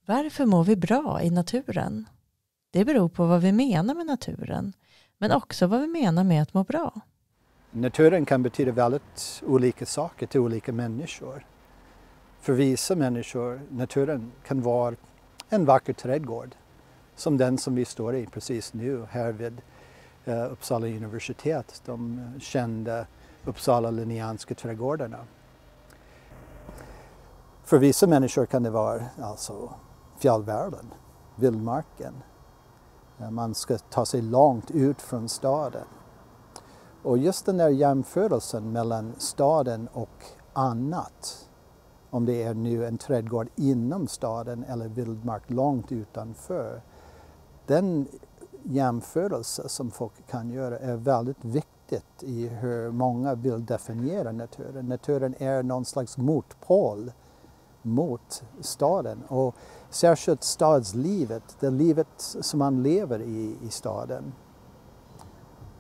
Varför mår vi bra i naturen? Det beror på vad vi menar med naturen, men också vad vi menar med att må bra. Naturen kan betyda väldigt olika saker till olika människor. För vissa människor, naturen kan vara en vacker trädgård. Som den som vi står i precis nu här vid Uppsala universitet, de kända Uppsala-Linnéanska trädgårdarna. För vissa människor kan det vara alltså fjällvärlden, vildmarken. Man ska ta sig långt ut från staden. Och just den där jämförelsen mellan staden och annat, om det är nu en trädgård inom staden eller vildmark långt utanför, den jämförelse som folk kan göra är väldigt viktigt i hur många vill definiera naturen. Naturen är någon slags motpol mot staden och särskilt stadslivet, det livet som man lever i staden.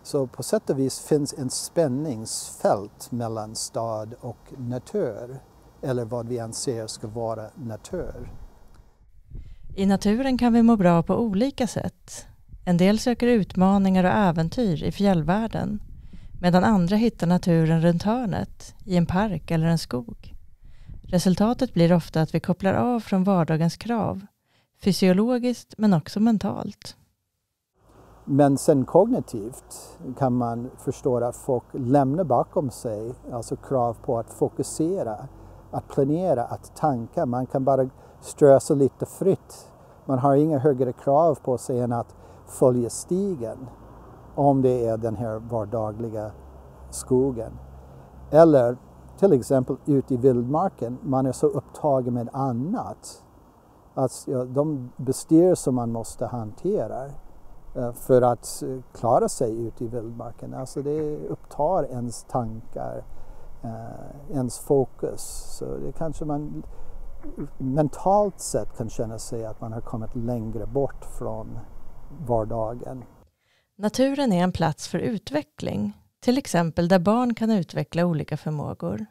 Så på sätt och vis finns en spänningsfält mellan stad och natur, eller vad vi anser ska vara natur. I naturen kan vi må bra på olika sätt. En del söker utmaningar och äventyr i fjällvärlden, medan andra hittar naturen runt hörnet, i en park eller en skog. Resultatet blir ofta att vi kopplar av från vardagens krav, fysiologiskt men också mentalt. Men sen kognitivt kan man förstå att folk lämnar bakom sig alltså krav på att fokusera, att planera, att tanka. Man kan bara strösa lite fritt. Man har inga högre krav på sig än att följa stigen om det är den här vardagliga skogen. Eller till exempel ute i vildmarken, man är så upptagen med annat. Att de bestyr som man måste hantera för att klara sig ute i vildmarken. Alltså det upptar ens tankar, ens fokus. Så det kanske man mentalt sett kan känna sig att man har kommit längre bort från vardagen. Naturen är en plats för utveckling, till exempel där barn kan utveckla olika förmågor.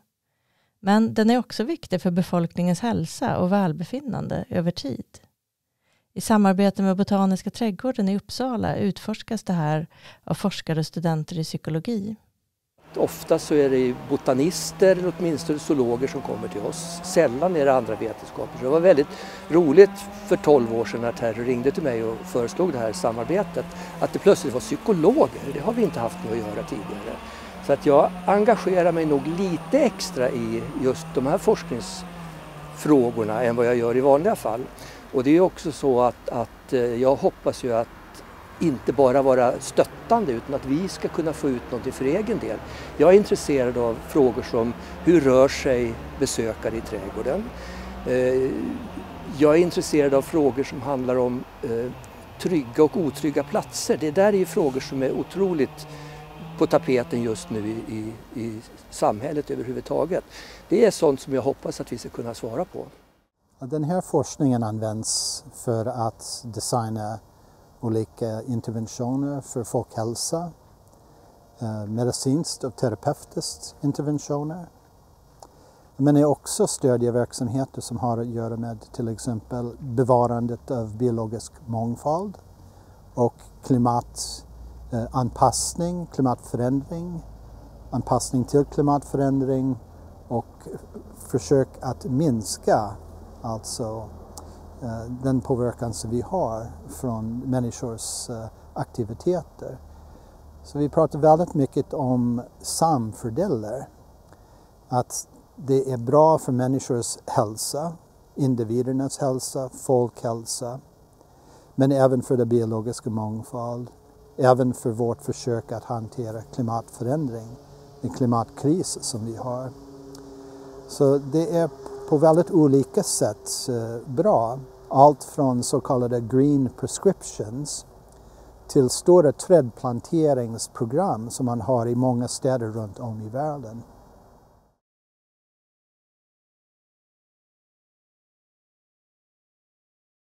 Men den är också viktig för befolkningens hälsa och välbefinnande över tid. I samarbete med Botaniska trädgården i Uppsala utforskas det här av forskare och studenter i psykologi. Ofta så är det botanister eller åtminstone zoologer som kommer till oss. Sällan är det andra vetenskaper. Så det var väldigt roligt för 12 år sedan när Terry ringde till mig och föreslog det här samarbetet. Att det plötsligt var psykologer, det har vi inte haft med att göra tidigare. Så att jag engagerar mig nog lite extra i just de här forskningsfrågorna än vad jag gör i vanliga fall. Och det är också så att jag hoppas ju att inte bara vara stöttande utan att vi ska kunna få ut något för egen del. Jag är intresserad av frågor som hur rör sig besökare i trädgården. Jag är intresserad av frågor som handlar om trygga och otrygga platser. Det där är ju frågor som är otroligt på tapeten just nu i samhället överhuvudtaget. Det är sånt som jag hoppas att vi ska kunna svara på. Den här forskningen används för att designa olika interventioner för folkhälsa, medicinskt och terapeutiskt interventioner. Men är också stödjeverksamheter som har att göra med till exempel bevarandet av biologisk mångfald och klimatanpassning, klimatförändring, anpassning till klimatförändring och försök att minska alltså den påverkan som vi har från människors aktiviteter. Så vi pratar väldigt mycket om samfördelar. Att det är bra för människors hälsa, individernas hälsa, folkhälsa. Men även för den biologiska mångfald. Även för vårt försök att hantera klimatförändring. En klimatkris som vi har. Så det är på väldigt olika sätt bra. Allt från så kallade green prescriptions till stora trädplanteringsprogram som man har i många städer runt om i världen.